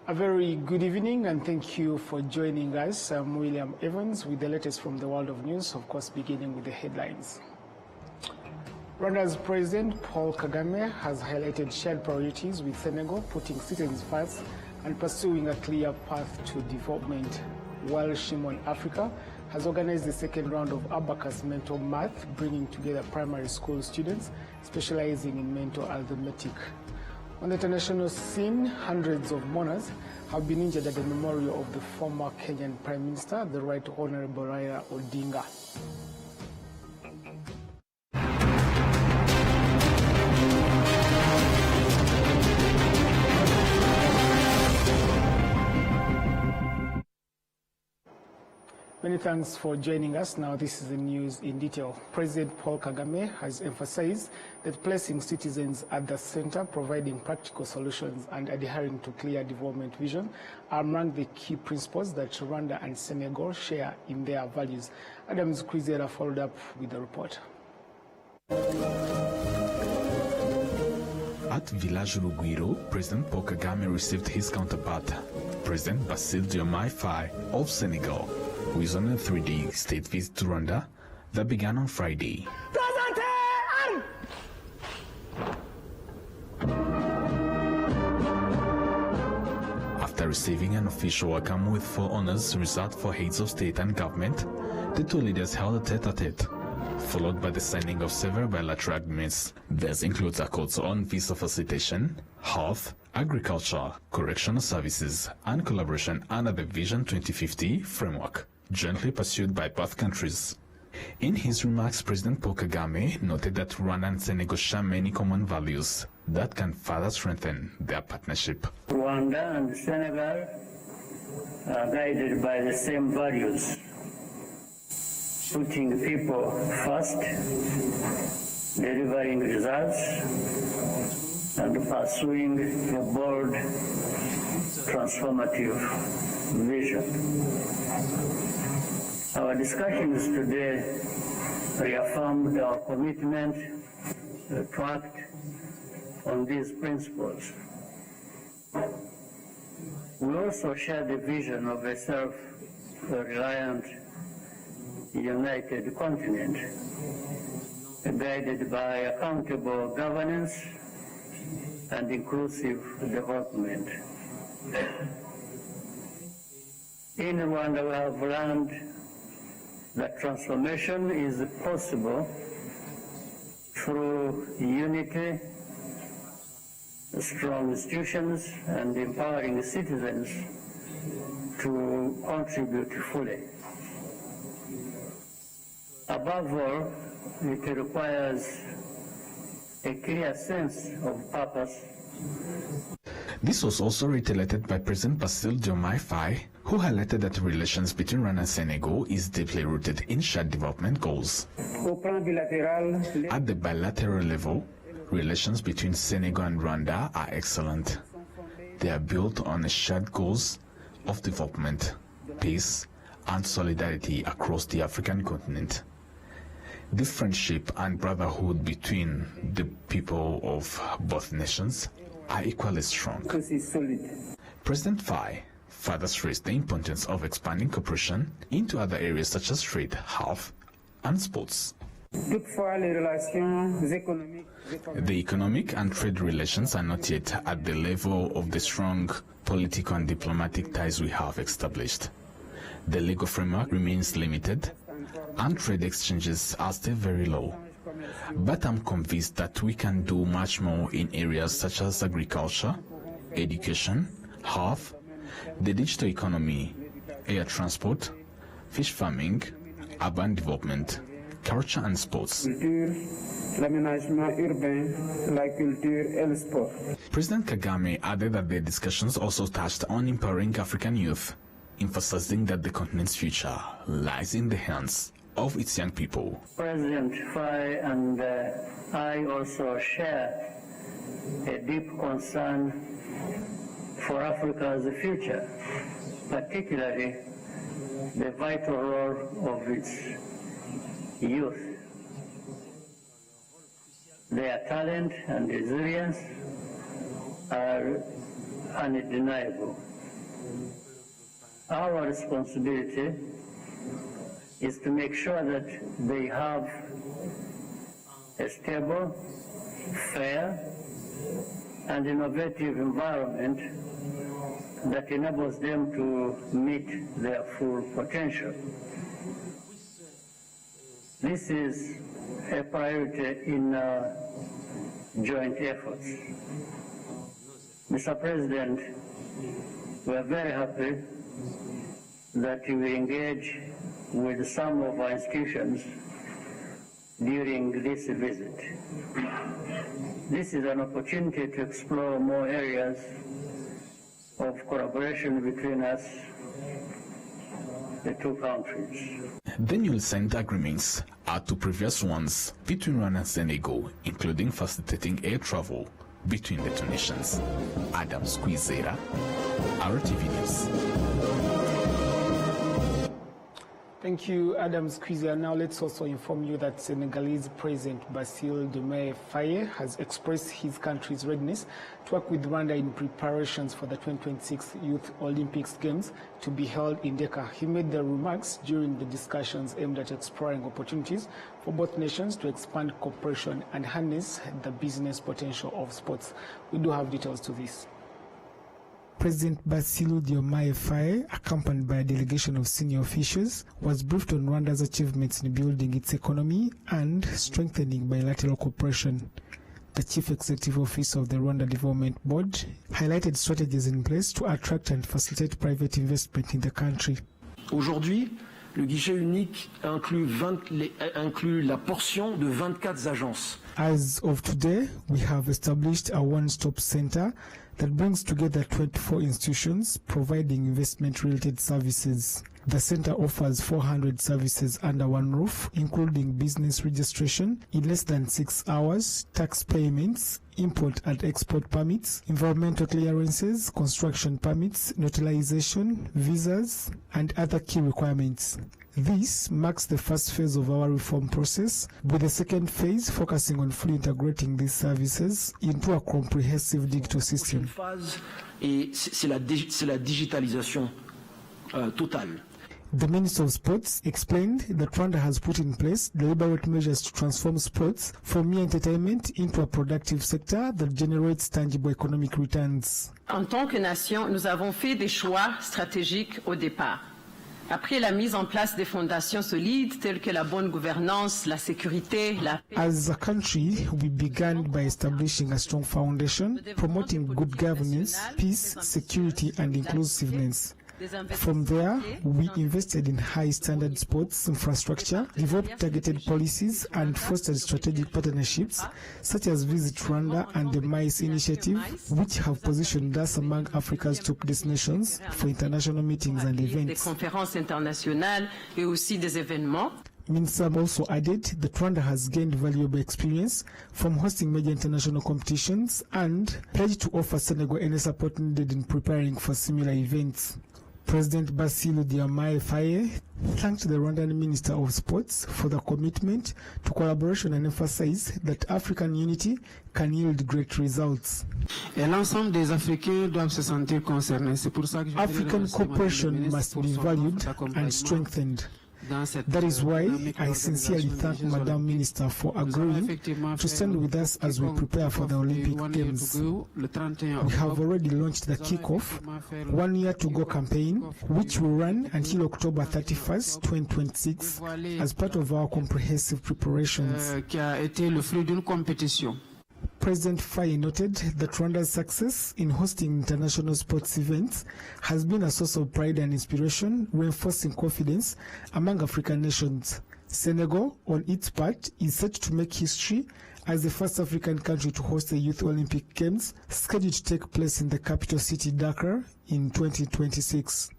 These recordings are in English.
A very good evening and thank you for joining us. I'm William Evans with the latest from the world of news, of course beginning with the headlines. Rwanda's President Paul Kagame has highlighted shared priorities with Senegal, putting citizens first and pursuing a clear path to development, while Shimon Africa has organized the second round of Abacus Mental Math, bringing together primary school students specializing in mental arithmetic. On the international scene, hundreds of mourners have been injured at the memorial of the former Kenyan Prime Minister, the Right Honorable Raila Odinga. Many thanks for joining us. Now this is the news in detail. President Paul Kagame has emphasized that placing citizens at the center, providing practical solutions and adhering to clear development vision are among the key principles that Rwanda and Senegal share in their values. Adams Kwizera followed up with the report. At Village Rugwiro, President Paul Kagame received his counterpart, President Bassirou Diomaye Faye of Senegal, who is on a 3-day state visit to Rwanda that began on Friday. After receiving an official welcome with full honors reserved for heads of state and government, the two leaders held a tete-a-tete, followed by the signing of several bilateral agreements. This includes accords on visa facilitation, health, agriculture, correctional services, and collaboration under the Vision 2050 framework, jointly pursued by both countries. In his remarks, President Paul Kagame noted that Rwanda and Senegal share many common values that can further strengthen their partnership. Rwanda and Senegal are guided by the same values: putting people first, delivering results, and pursuing a bold, transformative vision. Our discussions today reaffirmed our commitment to act on these principles. We also share the vision of a self-reliant, united continent, guided by accountable governance and inclusive development. In Rwanda, we have learned that transformation is possible through unity, strong institutions, and empowering citizens to contribute fully. Above all, it requires a clear sense of purpose. This was also reiterated by President Bassirou Diomaye Faye, who highlighted that relations between Rwanda and Senegal is deeply rooted in shared development goals. At the bilateral level, relations between Senegal and Rwanda are excellent. They are built on the shared goals of development, peace, and solidarity across the African continent. The friendship and brotherhood between the people of both nations are equally strong. President Faye further stressed the importance of expanding cooperation into other areas such as trade, health, and sports. The economic and trade relations are not yet at the level of the strong political and diplomatic ties we have established. The legal framework remains limited, and trade exchanges are still very low. But I'm convinced that we can do much more in areas such as agriculture, education, health, the digital economy, air transport, fish farming, urban development, culture and sports. President Kagame added that the discussions also touched on empowering African youth, emphasizing that the continent's future lies in the hands of its young people. President Faye and I also share a deep concern for Africa's future, particularly the vital role of its youth. Their talent and resilience are undeniable. Our responsibility is to make sure that they have a stable, fair, and innovative environment that enables them to meet their full potential. This is a priority in our joint efforts. Mr. President, we are very happy that you engage with some of our institutions during this visit. This is an opportunity to explore more areas of collaboration between us, the two countries. The newly signed agreements add to previous ones between Rwanda and Senegal, including facilitating air travel between the two nations. Adam Squizera, RwandaTV News. Thank you, Adam Squizia. Now let's also inform you that Senegalese President Bassirou Diomaye Faye has expressed his country's readiness to work with Rwanda in preparations for the 2026 Youth Olympics Games to be held in Dakar. He made the remarks during the discussions aimed at exploring opportunities for both nations to expand cooperation and harness the business potential of sports. We do have details to this. President Bassirou Diomaye Faye, accompanied by a delegation of senior officials, was briefed on Rwanda's achievements in building its economy and strengthening bilateral cooperation. The Chief Executive Officer of the Rwanda Development Board highlighted strategies in place to attract and facilitate private investment in the country. Aujourd'hui, le guichet unique inclut la portion de 24 agences. As of today, we have established a one-stop center that brings together 24 institutions providing investment-related services. The center offers 400 services under one roof, including business registration in less than 6 hours, tax payments, import and export permits, environmental clearances, construction permits, notarization, visas, and other key requirements. This marks the first phase of our reform process, with the second phase focusing on fully integrating these services into a comprehensive digital system. C'est la digitalisation totale. The Minister of Sports explained that Rwanda has put in place deliberate measures to transform sports from mere entertainment into a productive sector that generates tangible economic returns. En tant que nation, nous avons fait des choix stratégiques au départ. Après la mise en place des fondations solides telles que la bonne gouvernance, la sécurité, la paix. As a country, we began by establishing a strong foundation, promoting good governance, peace, security, and inclusiveness. From there, we invested in high-standard sports infrastructure, developed targeted policies, and fostered strategic partnerships, such as Visit Rwanda and the MICE initiative, which have positioned us among Africa's top destinations for international meetings and events. Des conférences internationales et aussi des événements. Minsam also added that Rwanda has gained valuable experience from hosting major international competitions and pledged to offer Senegal any support needed in preparing for similar events. President Bassirou Diomaye Faye thanked the Rwandan Minister of Sports for the commitment to collaboration and emphasized that African unity can yield great results. L'ensemble des Africains doivent se sentir concernés. C'est pour ça que African cooperation must be valued and strengthened. That is why I sincerely thank Madam Minister for agreeing to stand with us as we prepare for the Olympic Games. We have already launched the Kickoff 1 Year to Go campaign, which will run until October 31st, 2026, as part of our comprehensive preparations. President Faye noted that Rwanda's success in hosting international sports events has been a source of pride and inspiration, reinforcing confidence among African nations. Senegal, on its part, is set to make history as the first African country to host the Youth Olympic Games, scheduled to take place in the capital city Dakar in 2026.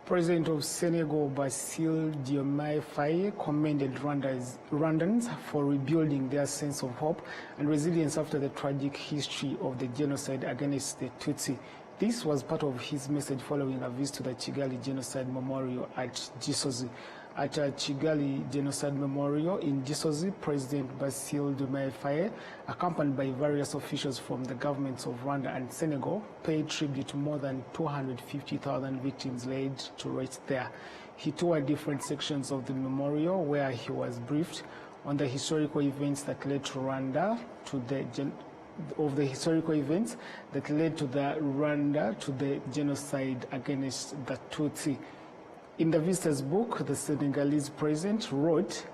President of Senegal Bassirou Diomaye Faye commended Rwandans for rebuilding their sense of hope and resilience after the tragic history of the genocide against the Tutsi. This was part of his message following a visit to the Kigali Genocide Memorial at Gisozi. At a Kigali Genocide Memorial in Gisozi, President Bassirou Diomaye Faye, accompanied by various officials from the governments of Rwanda and Senegal, paid tribute to more than 250,000 victims laid to rest there. He toured different sections of the memorial where he was briefed on the historical events that led to Rwanda to the genocide against the Tutsi. In the visitor's book, the Senegalese president wrote,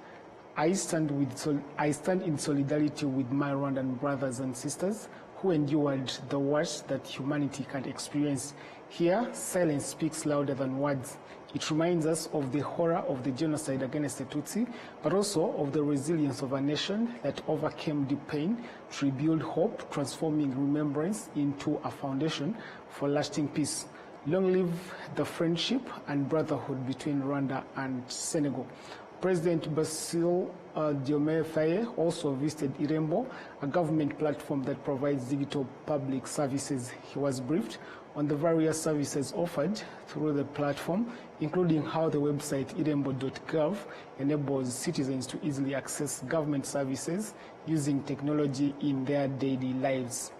I stand in solidarity with my Rwandan brothers and sisters who endured the worst that humanity can experience. Here, silence speaks louder than words. It reminds us of the horror of the genocide against the Tutsi, but also of the resilience of a nation that overcame deep pain to rebuild hope, transforming remembrance into a foundation for lasting peace. Long live the friendship and brotherhood between Rwanda and Senegal. President Bassirou Diomaye Faye also visited Irembo, a government platform that provides digital public services. He was briefed on the various services offered through the platform, including how the website irembo.gov enables citizens to easily access government services using technology in their daily lives.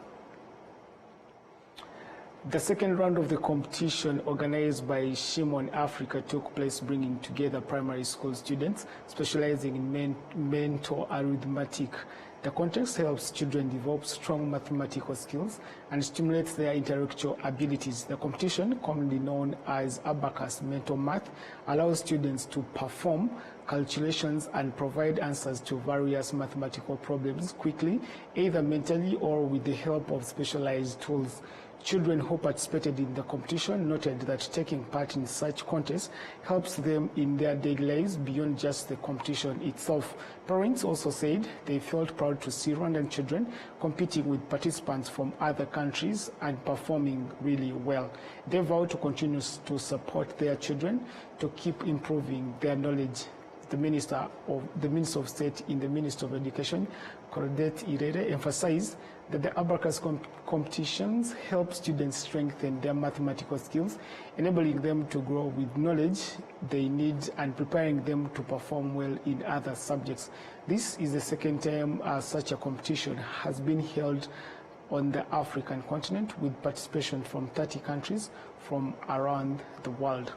The second round of the competition organized by Shimon Africa took place, bringing together primary school students specializing in mental arithmetic. The contest helps children develop strong mathematical skills and stimulates their intellectual abilities. The competition, commonly known as Abacus Mental Math, allows students to perform calculations and provide answers to various mathematical problems quickly, either mentally or with the help of specialized tools. Children who participated in the competition noted that taking part in such contests helps them in their daily lives beyond just the competition itself. Parents also said they felt proud to see Rwandan children competing with participants from other countries and performing really well. They vowed to continue to support their children to keep improving their knowledge. The Minister of State in the Ministry of Education, Claudette Irere, emphasized that the Abacus competitions help students strengthen their mathematical skills, enabling them to grow with knowledge they need and preparing them to perform well in other subjects. This is the second time such a competition has been held on the African continent, with participation from 30 countries from around the world.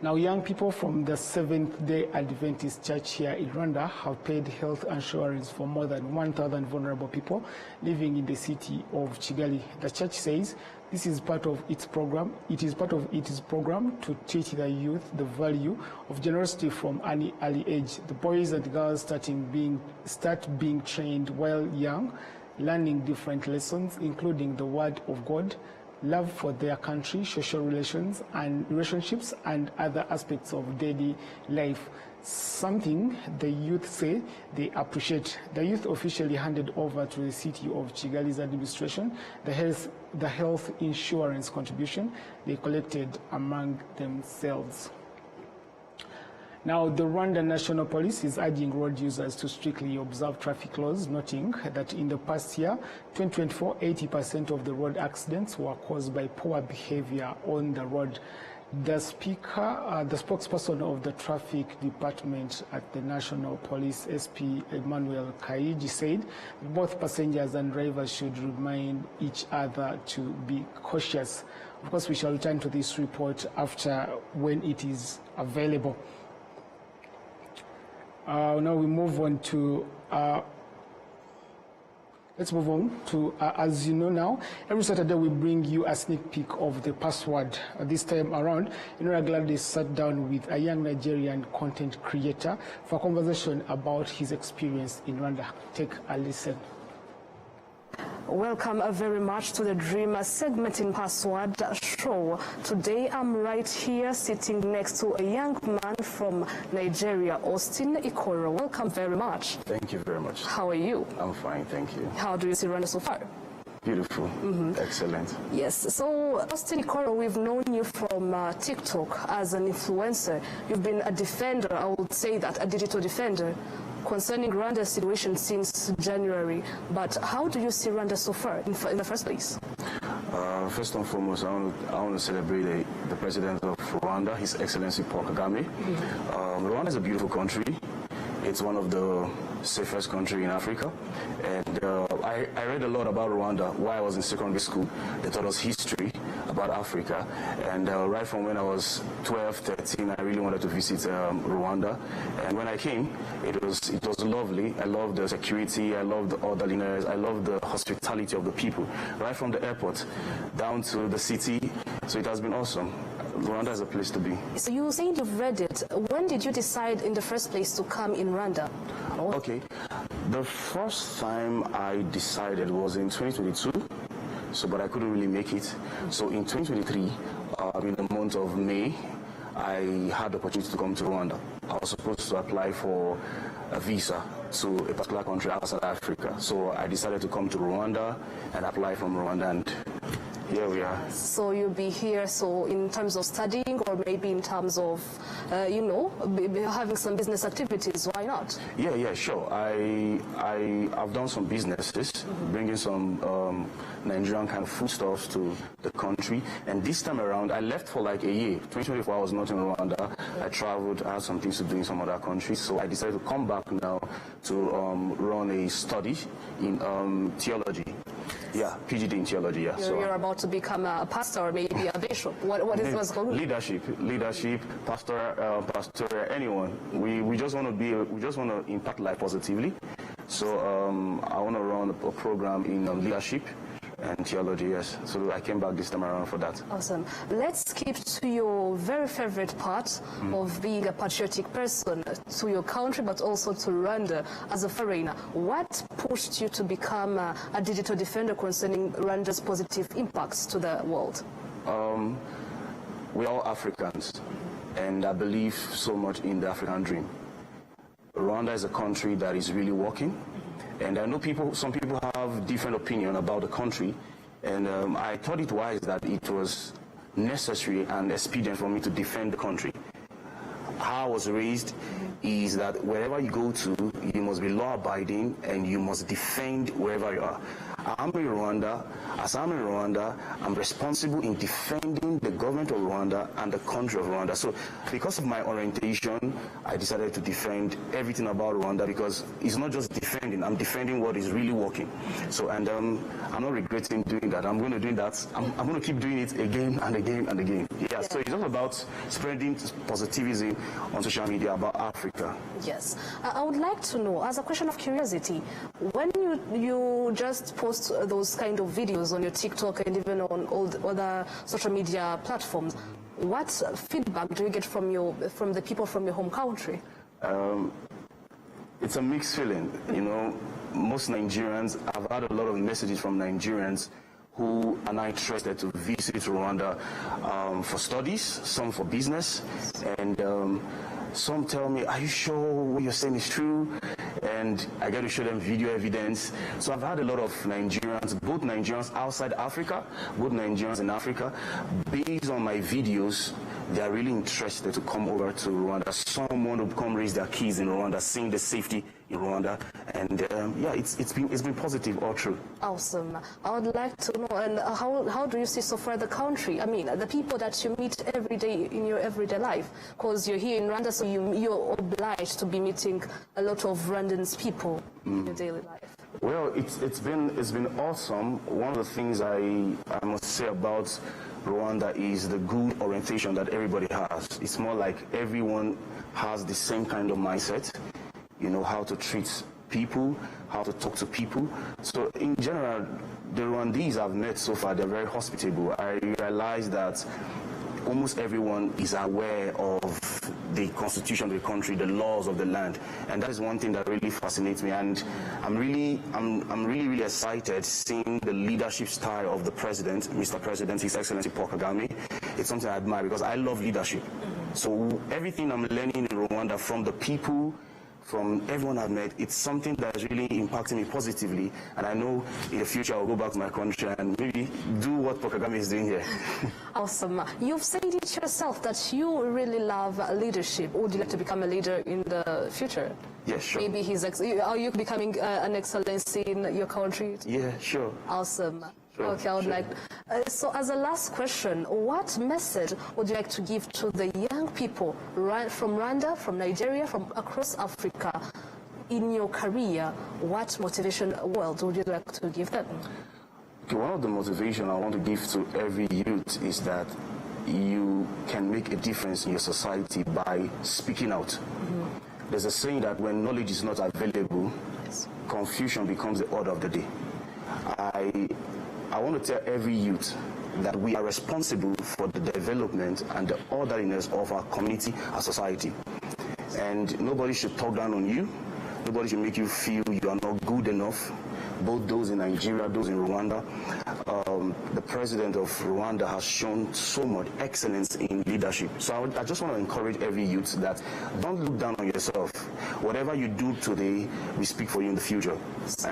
Now, young people from the Seventh-day Adventist Church here in Rwanda have paid health insurance for more than 1,000 vulnerable people living in the city of Kigali. The church says this is part of its program. It is part of its program to teach the youth the value of generosity from an early age. The boys and girls start being trained while young, learning different lessons, including the Word of God, love for their country, social relationships, and other aspects of daily life, something the youth say they appreciate. The youth officially handed over to the city of Kigali's administration the health insurance contribution they collected among themselves. Now, the Rwanda National Police is urging road users to strictly observe traffic laws, noting that in the past year, 2024, 80% of the road accidents were caused by poor behavior on the road. The spokesperson of the Traffic Department at the National Police, SP Emmanuel Kaiji, said both passengers and drivers should remind each other to be cautious. Of course, we shall return to this report after when it is available. Now we move on to, let's move on to, as you know now, every Saturday we bring you a sneak peek of the password. This time around, Inora Gladys sat down with a young Nigerian content creator for a conversation about his experience in Rwanda. Take a listen. Welcome very much to the Dreamer segment in Password Show. Today I'm right here sitting next to a young man from Nigeria, Austin Ikoro. Welcome very much. Thank you very much. How are you? I'm fine, thank you. How do you see Rwanda so far? Beautiful. Excellent. Yes. So, Austin Ikoro, we've known you from TikTok as an influencer. You've been a defender, I would say that, a digital defender concerning Rwanda's situation since January. But how do you see Rwanda so far in the first place? First and foremost, I want to celebrate the President of Rwanda, His Excellency Paul Kagame. Rwanda is a beautiful country. It's one of the safest countries in Africa. And I read a lot about Rwanda while I was in secondary school. They taught us history about Africa. And right from when I was 12, 13, I really wanted to visit Rwanda. And when I came, it was lovely. I loved the security, I loved the orderliness, I loved the hospitality of the people. Right from the airport down to the city. So it has been awesome. Rwanda is a place to be. So you were saying you've read it. When did you decide in the first place to come in Rwanda? Okay. The first time I decided was in 2022. But I couldn't really make it. So in 2023, in the month of May, I had the opportunity to come to Rwanda. I was supposed to apply for a visa to a particular country outside Africa. So I decided to come to Rwanda and apply from Rwanda, and here we are. So you'll be here, so in terms of studying, or maybe in terms of, having some business activities, why not? Yeah, sure. I've done some businesses, bringing some Nigerian kind of foodstuffs to the country. And this time around, I left for like a year. 2024, I was not in Rwanda. I traveled, I had some things to do in some other countries. So I decided to come back now to run a study in theology. Yeah, PhD in theology, yeah. You're about to become a pastor or maybe a bishop. What is what's going on? Leadership, pastor, anyone. We just want to impact life positively. So I want to run a program in leadership and theology, yes. So I came back this time around for that. Awesome. Let's skip to your very favorite part of being a patriotic person to your country, but also to Rwanda as a foreigner. What pushed you to become a digital defender concerning Rwanda's positive impacts to the world? We're all Africans, and I believe so much in the African dream. Rwanda is a country that is really working. And I know some people have different opinion about the country, and I thought it wise that it was necessary and expedient for me to defend the country. How I was raised is that wherever you go to, you must be law-abiding and you must defend wherever you are. I'm in Rwanda. As I'm in Rwanda, I'm responsible in defending the government of Rwanda and the country of Rwanda. So because of my orientation, I decided to defend everything about Rwanda, because it's not just defending, I'm defending what is really working. So, and I'm not regretting doing that. I'm going to do that. I'm going to keep doing it again and again and again. Yeah, so it's all about spreading positivism on social media about Africa. Yes. I would like to know, as a question of curiosity, when you just post those kind of videos on your TikTok and even on all the other social media platforms, what feedback do you get from the people from your home country? It's a mixed feeling. Most Nigerians, I've had a lot of messages from Nigerians who are not interested to visit Rwanda for studies, some for business, and some tell me, are you sure what you're saying is true? And I get to show them video evidence. So I've had a lot of Nigerians, both Nigerians outside Africa, both Nigerians in Africa. Based on my videos, they are really interested to come over to Rwanda. Some want to come raise their kids in Rwanda, seeing the safety in Rwanda, and yeah, it's been positive all through. Awesome. I would like to know, and how do you see so far the country? I mean, the people that you meet every day in your everyday life, because you're here in Rwanda, so you're obliged to be meeting a lot of Rwandans people in your daily life. Well, it's been awesome. One of the things I must say about Rwanda is the good orientation that everybody has. It's more like everyone has the same kind of mindset. How to treat people, how to talk to people. So in general, the Rwandese I've met so far, they're very hospitable. I realize that almost everyone is aware of the constitution of the country, the laws of the land, and that is one thing that really fascinates me. And I'm really excited seeing the leadership style of the president, Mr. President, His Excellency Paul Kagame. It's something I admire because I love leadership. So everything I'm learning in Rwanda from the people, from everyone I've met, it's something that is really impacting me positively. And I know in the future I'll go back to my country and maybe do what Paul Kagame is doing here. Awesome. You've said it yourself that you really love leadership. Would you like to become a leader in the future? Yeah, sure. Maybe are you becoming an excellency in your country? Yeah, sure. Awesome. Sure, okay, I would sure. like. So, as a last question, what message would you like to give to the young people from Rwanda, from Nigeria, from across Africa? In your career, what motivation world would you like to give them? Okay, one of the motivation I want to give to every youth is that you can make a difference in your society by speaking out. Mm-hmm. There's a saying that when knowledge is not available, yes, confusion becomes the order of the day. I want to tell every youth that we are responsible for the development and the orderliness of our community, our society. And nobody should talk down on you. Nobody should make you feel you are not good enough. Both those in Nigeria, those in Rwanda. The president of Rwanda has shown so much excellence in leadership. So I just want to encourage every youth that don't look down on yourself. Whatever you do today, we speak for you in the future.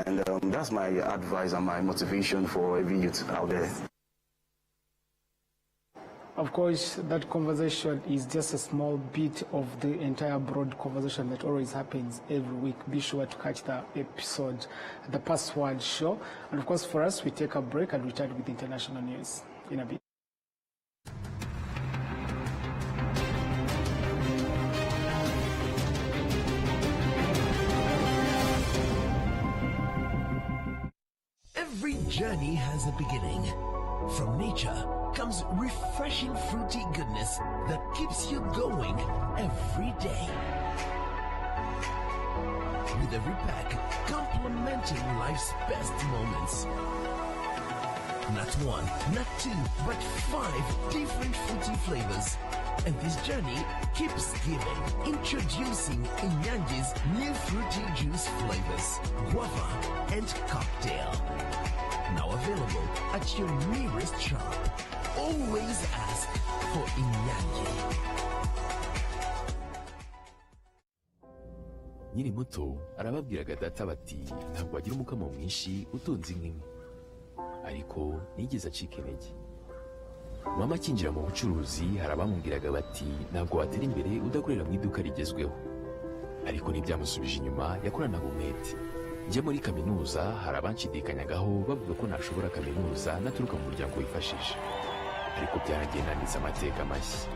And that's my advice and my motivation for every youth out there. Of course, that conversation is just a small bit of the entire broad conversation that always happens every week. Be sure to catch the episode, The Password Show. And of course, for us, we take a break and return with international news in a bit. Every journey has a beginning. From nature comes refreshing fruity goodness that keeps you going every day. With every pack complementing life's best moments. Not one, not two, but 5 different fruity flavors. And this journey keeps giving. Introducing Inyanji's new fruity juice flavors, guava and cocktail. Now available at your nearest shop. Always ask for Inyanji. Nyiri muto arababwiraga data bati ntabwo wagira umukamo mwinshi utunze inka imwe, ariko nigeze acika intege. Mama akinjira mu bucuruzi hari abamubwiraga bati ntabwo watera imbere udakorera mu iduka rigezweho, ariko ntibyamusubije inyuma, yakoranaga umwete. Njye muri kaminuza hari abanshidikanyagaho bavuga ko ntashobora kaminuza naturuka mu muryango wifashije, ariko byaragendanitse amateka mashya.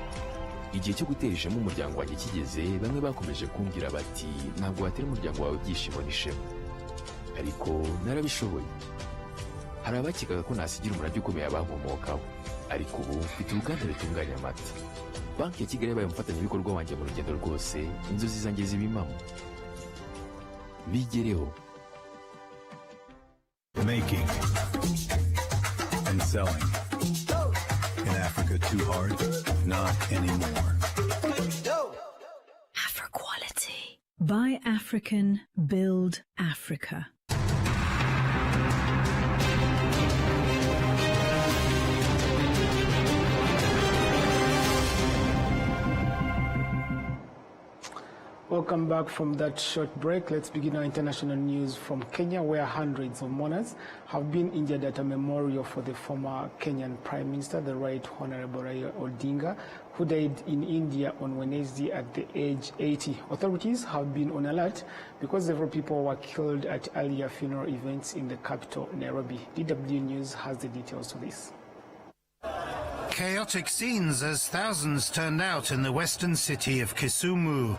Igihe cyo gutera ishema umuryango wanjye kigeze, bamwe bakomeje kumbwira bati ntabwo watera umuryango wawe ibyishimo n'ishema, ariko narabishoboye. Hari abakekaga ko nasigira umurage ukomeye abankomokaho, ariko ubu mfite uruganda rutunganya amata. Banki ya Kigali yabaye umufatanyabikorwa wanjye mu rugendo rwose, inzozi zanjye zibimamo. Bigereho. Making and selling. In Africa too hard? Not anymore. Afro quality. Buy African, build Africa. Welcome back from that short break. Let's begin our international news from Kenya, where hundreds of mourners have been injured at a memorial for the former Kenyan Prime Minister, the Right Honorable Raila Odinga, who died in India on Wednesday at the age 80. Authorities have been on alert because several people were killed at earlier funeral events in the capital, Nairobi. DW News has the details to this. Chaotic scenes as thousands turned out in the western city of Kisumu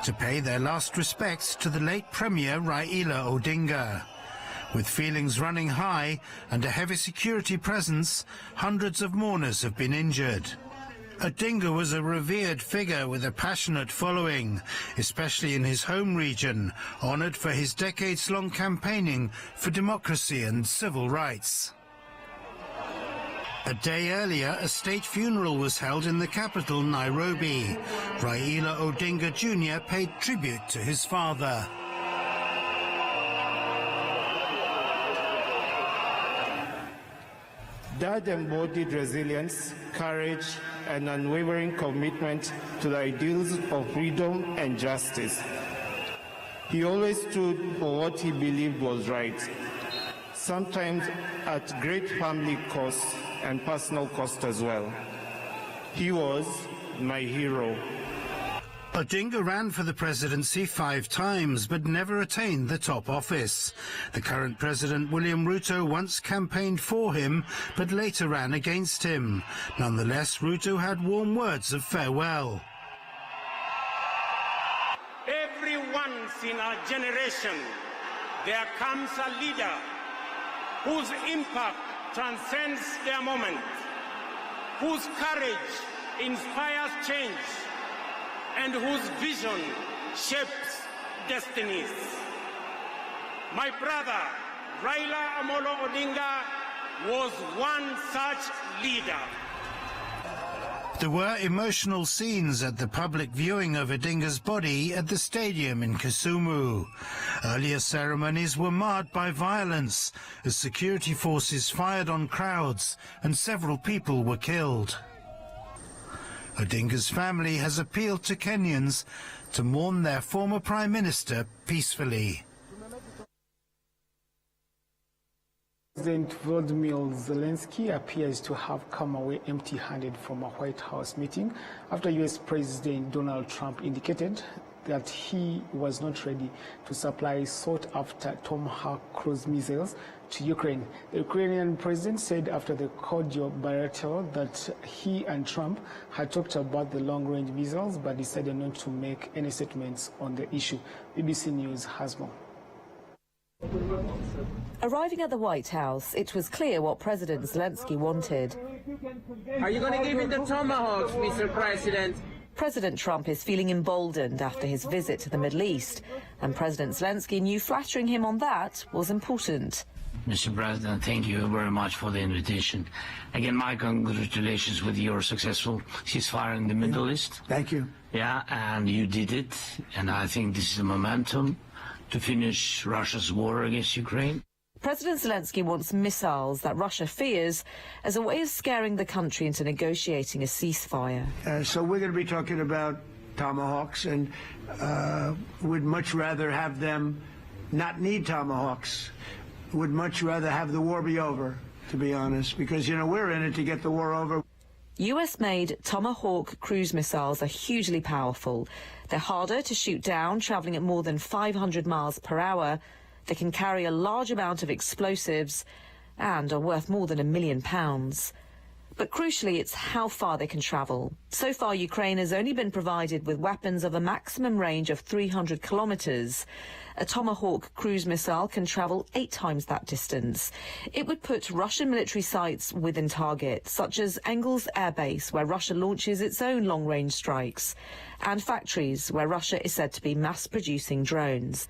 to pay their last respects to the late Premier Raila Odinga. With feelings running high and a heavy security presence, hundreds of mourners have been injured. Odinga was a revered figure with a passionate following, especially in his home region, honoured for his decades-long campaigning for democracy and civil rights. A day earlier, a state funeral was held in the capital, Nairobi. Raila Odinga Jr. paid tribute to his father. Dad embodied resilience, courage, and unwavering commitment to the ideals of freedom and justice. He always stood for what he believed was right, sometimes at great family cost and personal cost as well. He was my hero. Odinga ran for the presidency 5 times, but never attained the top office. The current president, William Ruto, once campaigned for him, but later ran against him. Nonetheless, Ruto had warm words of farewell. Every once in a generation, there comes a leader whose impact transcends their moment, whose courage inspires change, and whose vision shapes destinies. My brother, Raila Amolo Odinga, was one such leader. There were emotional scenes at the public viewing of Odinga's body at the stadium in Kisumu. Earlier ceremonies were marred by violence as security forces fired on crowds and several people were killed. Odinga's family has appealed to Kenyans to mourn their former Prime Minister peacefully. President Volodymyr Zelensky appears to have come away empty-handed from a White House meeting after U.S. President Donald Trump indicated that he was not ready to supply sought-after Tomahawk cruise missiles to Ukraine. The Ukrainian president said after the cordial bilateral that he and Trump had talked about the long-range missiles but decided not to make any statements on the issue. BBC News has more. Arriving at the White House, it was clear what President Zelensky wanted. Are you going to give me the Tomahawks, Mr. President? President Trump is feeling emboldened after his visit to the Middle East, and President Zelensky knew flattering him on that was important. Mr. President, thank you very much for the invitation. Again, my congratulations with your successful ceasefire in the Middle East. Thank you. Yeah, and you did it, and I think this is a momentum to finish Russia's war against Ukraine. President Zelensky wants missiles that Russia fears as a way of scaring the country into negotiating a ceasefire. So we're going to be talking about Tomahawks, and would much rather have them not need Tomahawks. Would much rather have the war be over, to be honest, because, you know, we're in it to get the war over. US-made Tomahawk cruise missiles are hugely powerful. They're harder to shoot down, travelling at more than 500 miles per hour. They can carry a large amount of explosives and are worth more than £1 million. But crucially, it's how far they can travel. So far, Ukraine has only been provided with weapons of a maximum range of 300 kilometres. A Tomahawk cruise missile can travel 8 times that distance. It would put Russian military sites within target, such as Engels Air Base, where Russia launches its own long-range strikes, and factories where Russia is said to be mass-producing drones.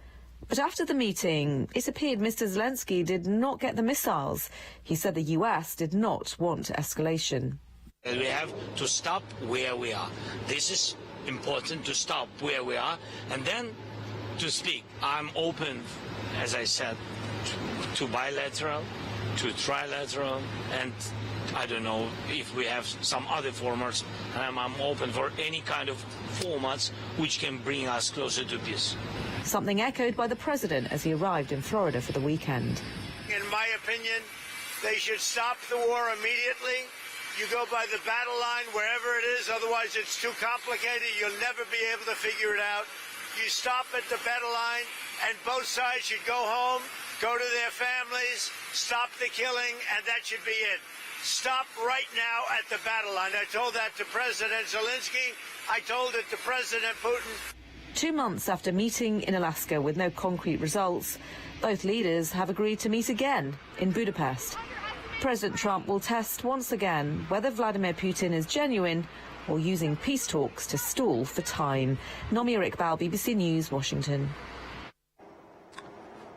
But after the meeting, it appeared Mr. Zelensky did not get the missiles. He said the US did not want escalation. We have to stop where we are. This is important, to stop where we are and then to speak. I'm open, as I said, to bilateral, to trilateral, and I don't know if we have some other formats. I'm open for any kind of formats which can bring us closer to peace. Something echoed by the president as he arrived in Florida for the weekend. In my opinion, they should stop the war immediately. You go by the battle line wherever it is, otherwise it's too complicated. You'll never be able to figure it out. You stop at the battle line, and both sides should go home, go to their families, stop the killing, and that should be it. Stop right now at the battle line. I told that to President Zelensky. I told it to President Putin. 2 months after meeting in Alaska with no concrete results, both leaders have agreed to meet again in Budapest. President Trump will test once again whether Vladimir Putin is genuine or using peace talks to stall for time. Nomia Iqbal, BBC News, Washington.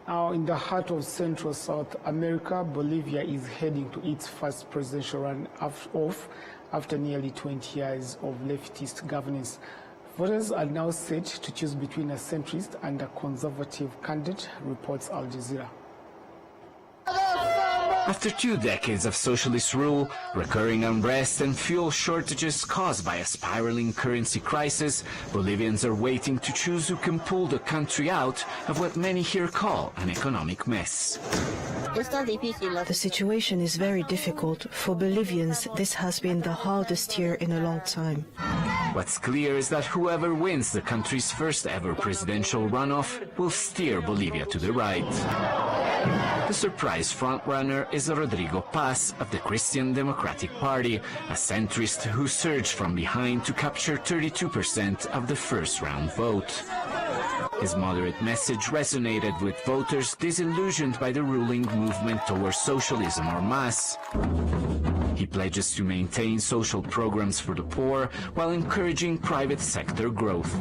Now, in the heart of Central South America, Bolivia is heading to its first presidential run-off after nearly 20 years of leftist governance. Voters are now set to choose between a centrist and a conservative candidate, reports Al Jazeera. After 2 decades of socialist rule, recurring unrest and fuel shortages caused by a spiraling currency crisis, Bolivians are waiting to choose who can pull the country out of what many here call an economic mess. The situation is very difficult. For Bolivians, this has been the hardest year in a long time. What's clear is that whoever wins the country's first ever presidential runoff will steer Bolivia to the right. The surprise frontrunner is Rodrigo Paz of the Christian Democratic Party, a centrist who surged from behind to capture 32% of the first-round vote. His moderate message resonated with voters disillusioned by the ruling movement towards socialism or MAS. He pledges to maintain social programs for the poor while encouraging private sector growth.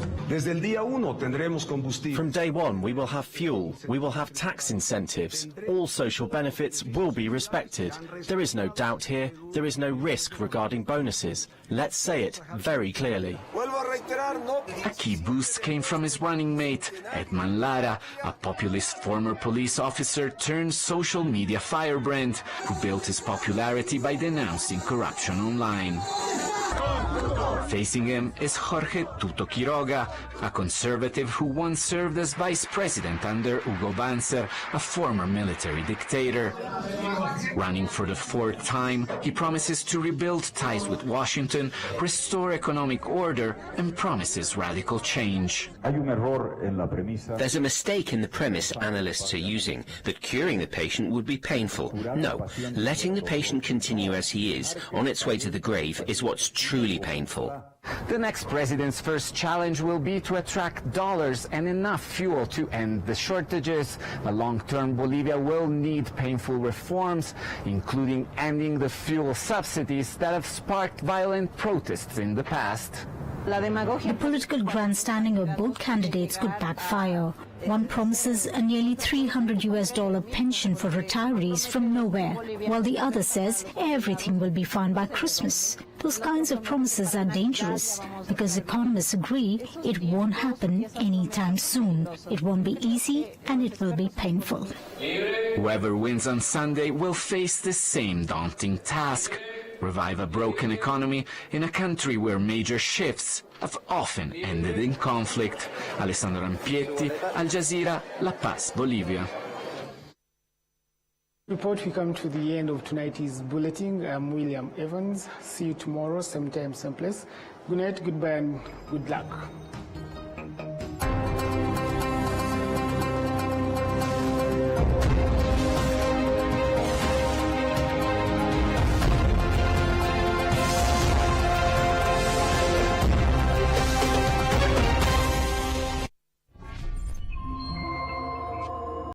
From day one, we will have fuel, we will have tax incentives. All social benefits will be respected. There is no doubt here, there is no risk regarding bonuses. Let's say it very clearly. A key boost came from his running mate, Edman Lara, a populist former police officer turned social media firebrand, who built his popularity by denouncing corruption online. Facing him is Jorge Tuto Quiroga, a conservative who once served as vice president under Hugo Banzer, a former military dictator. Running for the fourth time, he promises to rebuild ties with Washington, restore economic order, and promises radical change. There's a mistake in the premise analysts are using, that curing the patient would be painful. No, letting the patient continue as he is, on its way to the grave, is what's truly painful. The next president's first challenge will be to attract dollars and enough fuel to end the shortages. A long-term Bolivia will need painful reforms, including ending the fuel subsidies that have sparked violent protests in the past. The political grandstanding of both candidates could backfire. One promises a nearly $300 pension for retirees from nowhere, while the other says everything will be fine by Christmas. Those kinds of promises are dangerous because economists agree it won't happen anytime soon. It won't be easy and it will be painful. Whoever wins on Sunday will face the same daunting task: revive a broken economy in a country where major shifts have often ended in conflict. Alessandro Rampietti, Al Jazeera, La Paz, Bolivia. Report, we come to the end of tonight's bulletin. I'm William Evans. See you tomorrow, same time, same place. Good night, goodbye, and good luck.